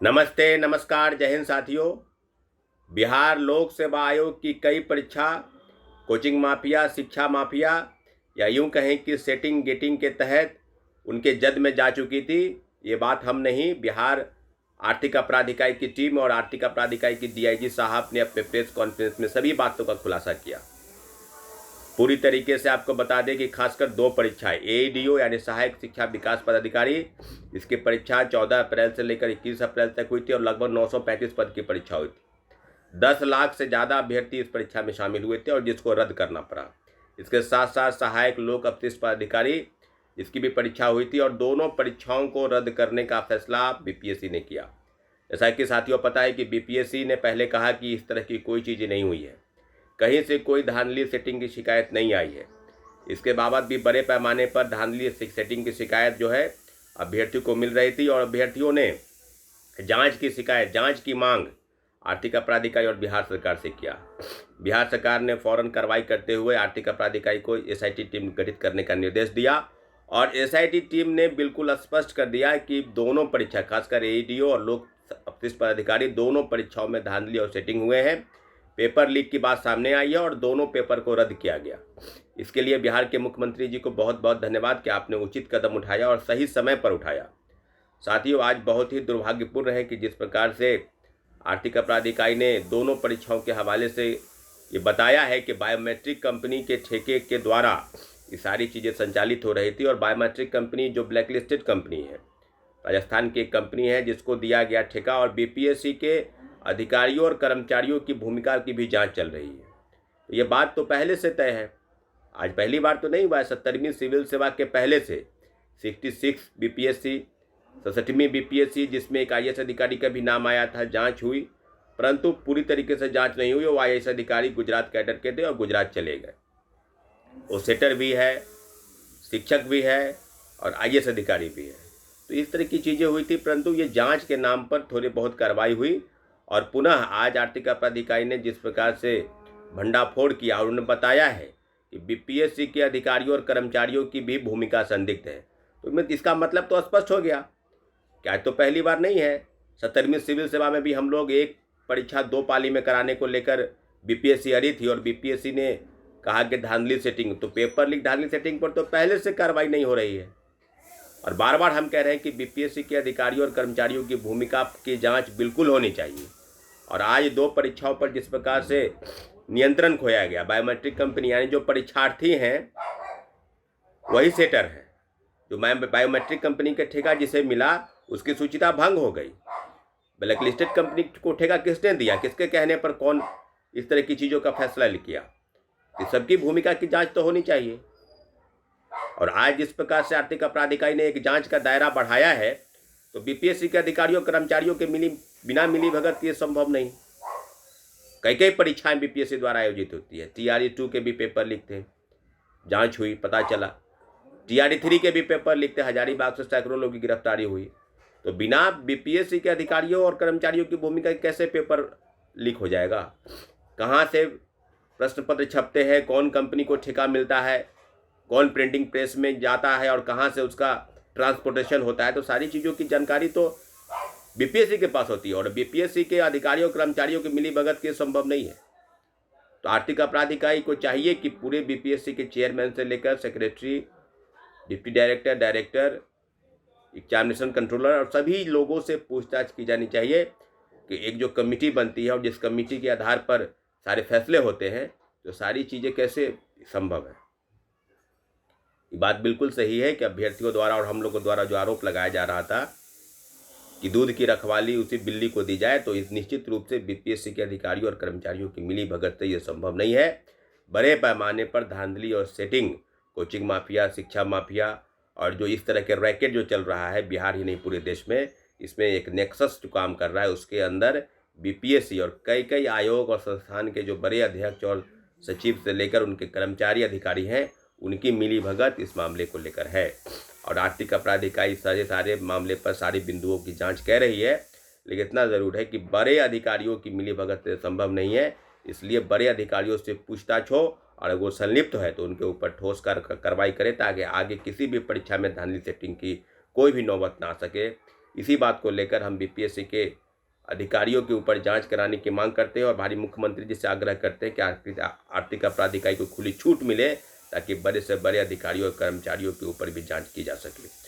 नमस्ते, नमस्कार, जय हिंद साथियों। बिहार लोक सेवा आयोग की कई परीक्षा कोचिंग माफिया, शिक्षा माफिया या यूं कहें कि सेटिंग गेटिंग के तहत उनके जद में जा चुकी थी। ये बात हम नहीं, बिहार आर्थिक अपराध इकाई की टीम और आर्थिक अपराध इकाई की डीआईजी साहब ने अपने प्रेस कॉन्फ्रेंस में सभी बातों का खुलासा किया। पूरी तरीके से आपको बता दें कि खासकर दो परीक्षाएं एईडीओ यानी सहायक शिक्षा विकास पदाधिकारी, इसकी परीक्षा 14 अप्रैल से लेकर 21 अप्रैल तक हुई थी और लगभग 935 पद की परीक्षा हुई थी। 10 लाख से ज़्यादा अभ्यर्थी इस परीक्षा में शामिल हुए थे और जिसको रद्द करना पड़ा। इसके साथ साथ सहायक लोक अपशिष्ट पदाधिकारी, इसकी भी परीक्षा हुई थी और दोनों परीक्षाओं को रद्द करने का फैसला बीपीएससी ने किया। जैसा कि साथियों पता है कि बीपीएससी ने पहले कहा कि इस तरह की कोई चीज़ नहीं हुई है, कहीं से कोई धांधली सेटिंग की शिकायत नहीं आई है। इसके बावजूद भी बड़े पैमाने पर धांधली सेटिंग की शिकायत जो है अभ्यर्थियों को मिल रही थी और अभ्यर्थियों ने जांच की मांग आर्थिक अपराध इकाई और बिहार सरकार से किया। बिहार सरकार ने फौरन कार्रवाई करते हुए आर्थिक अपराध इकाई को एसआईटी टीम गठित करने का निर्देश दिया और एसआईटी टीम ने बिल्कुल स्पष्ट कर दिया कि दोनों परीक्षा, खासकर एईडीओ और लोक अपशिष्ट पदाधिकारी, दोनों परीक्षाओं में धांधली और सेटिंग हुए हैं। पेपर लीक की बात सामने आई है और दोनों पेपर को रद्द किया गया। इसके लिए बिहार के मुख्यमंत्री जी को बहुत बहुत धन्यवाद कि आपने उचित कदम उठाया और सही समय पर उठाया। साथियों, आज बहुत ही दुर्भाग्यपूर्ण है कि जिस प्रकार से आर्थिक अपराध इकाई ने दोनों परीक्षाओं के हवाले से ये बताया है कि बायोमेट्रिक कंपनी के ठेके के द्वारा ये सारी चीज़ें संचालित हो रही थी और बायोमेट्रिक कंपनी जो ब्लैकलिस्टेड कंपनी है, राजस्थान की एक कंपनी है जिसको दिया गया ठेका, और बीपीएससी के अधिकारियों और कर्मचारियों की भूमिका की भी जांच चल रही है। तो ये बात तो पहले से तय है, आज पहली बार तो नहीं हुआ है। 70वीं सिविल सेवा के पहले से 66 बीपीएससी, 67वीं बीपीएससी जिसमें एक आईएएस अधिकारी का भी नाम आया था, जांच हुई, परंतु पूरी तरीके से जांच नहीं हुई। वो आईएएस अधिकारी गुजरात कैडर के थे और गुजरात चले गए। वो सेटर भी है, शिक्षक भी है और आईएएस अधिकारी भी है। तो इस तरह की चीज़ें हुई थी, परंतु ये जांच के नाम पर थोड़ी बहुत कार्रवाई हुई और पुनः आज आर्थिक अपराध इकाई ने जिस प्रकार से भंडाफोड़ किया और उन्होंने बताया है कि बीपीएससी के अधिकारियों और कर्मचारियों की भी भूमिका संदिग्ध है, तो इसका मतलब तो स्पष्ट हो गया कि आज तो पहली बार नहीं है। 70वीं सिविल सेवा में भी हम लोग एक परीक्षा 2 पाली में कराने को लेकर बीपीएससी अड़ी थी और बीपीएससी ने कहा कि धांधली सेटिंग, तो पेपर लीक धांधली सेटिंग पर तो पहले से कार्रवाई नहीं हो रही है। और बार बार हम कह रहे हैं कि बीपीएससी के अधिकारियों और कर्मचारियों की भूमिका की जांच बिल्कुल होनी चाहिए। और आज 2 परीक्षाओं पर जिस प्रकार से नियंत्रण खोया गया, बायोमेट्रिक कंपनी यानी जो परीक्षार्थी हैं वही सेटर है, जो बायोमेट्रिक कंपनी का ठेका जिसे मिला उसकी सूचिता भंग हो गई। ब्लैकलिस्टेड कंपनी को ठेका किसने दिया, किसके कहने पर कौन इस तरह की चीज़ों का फैसला किया? तो सबकी भूमिका की जांच तो होनी चाहिए। और आज जिस प्रकार से आर्थिक अपराध इकाई ने एक जांच का दायरा बढ़ाया है, तो बीपीएससी के अधिकारियों कर्मचारियों के बिना मिली भगत ये संभव नहीं। कई परीक्षाएं बीपीएससी द्वारा आयोजित होती है। टीआरई 2 के भी पेपर लीक थे, जांच हुई, पता चला। टीआरई 3 के भी पेपर लीक थे, हजारीबाग से सैकड़ों लोगों की गिरफ्तारी हुई। तो बिना बीपीएससी के अधिकारियों और कर्मचारियों की भूमिका कैसे पेपर लीक हो जाएगा? कहाँ से प्रश्न पत्र छपते हैं, कौन कंपनी को ठेका मिलता है, कौन प्रिंटिंग प्रेस में जाता है और कहाँ से उसका ट्रांसपोर्टेशन होता है, तो सारी चीज़ों की जानकारी तो बीपीएससी के पास होती है और बीपीएससी के अधिकारियों कर्मचारियों की मिली भगत के संभव नहीं है। तो आर्थिक अपराध इकाई को चाहिए कि पूरे बीपीएससी के चेयरमैन से लेकर secretary, deputy director, director, examination controller और सभी लोगों से पूछताछ की जानी चाहिए कि एक जो कमेटी बनती है और जिस कमेटी के आधार पर सारे फैसले होते हैं, तो सारी चीज़ें कैसे संभव है। ये बात बिल्कुल सही है कि अभ्यर्थियों द्वारा और हम लोगों द्वारा जो आरोप लगाया जा रहा था कि दूध की रखवाली उसी बिल्ली को दी जाए, तो इस निश्चित रूप से बीपीएससी के अधिकारियों और कर्मचारियों की मिली भगत से ये संभव नहीं है। बड़े पैमाने पर धांधली और सेटिंग, कोचिंग माफिया, शिक्षा माफिया और जो इस तरह के रैकेट जो चल रहा है बिहार ही नहीं पूरे देश में, इसमें एक नेक्सस जो काम कर रहा है, उसके अंदर बीपीएससी और कई आयोग और संस्थान के जो बड़े अध्यक्ष और सचिव से लेकर उनके कर्मचारी अधिकारी हैं, उनकी मिली भगत इस मामले को लेकर है। और आर्थिक अपराध इकाई सारे मामले पर सारी बिंदुओं की जांच कर रही है, लेकिन इतना ज़रूर है कि बड़े अधिकारियों की मिली भगत संभव नहीं है। इसलिए बड़े अधिकारियों से पूछताछ हो और अगर वो संलिप्त है तो उनके ऊपर ठोस कार्रवाई करें, ताकि आगे किसी भी परीक्षा में धांधली सेटिंग की कोई भी नौबत ना आ सके। इसी बात को लेकर हम बीपीएससी के अधिकारियों के ऊपर जांच कराने की मांग करते हैं और भारी मुख्यमंत्री जी से आग्रह करते हैं कि आर्थिक अपराध इकाई को खुली छूट मिले ताकि बड़े से बड़े अधिकारियों और कर्मचारियों के ऊपर भी जांच की जा सके।